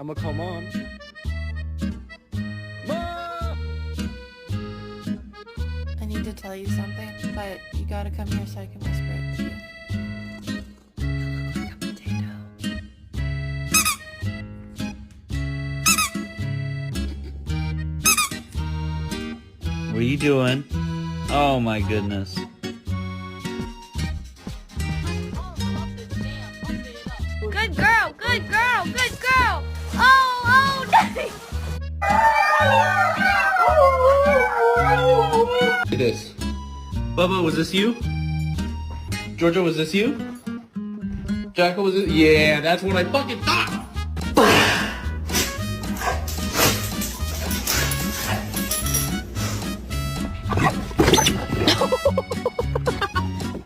I'ma call Mom. Mom! I need to tell you something, but you gotta come here so I can whisper it to you. You look like a potato. What are you doing? Oh my goodness. Good girl, good girl, good girl! Oh, nice! Look at this. Bubba, was this you? Georgia, was this you? Jacko, was it? Yeah, that's what I fucking thought!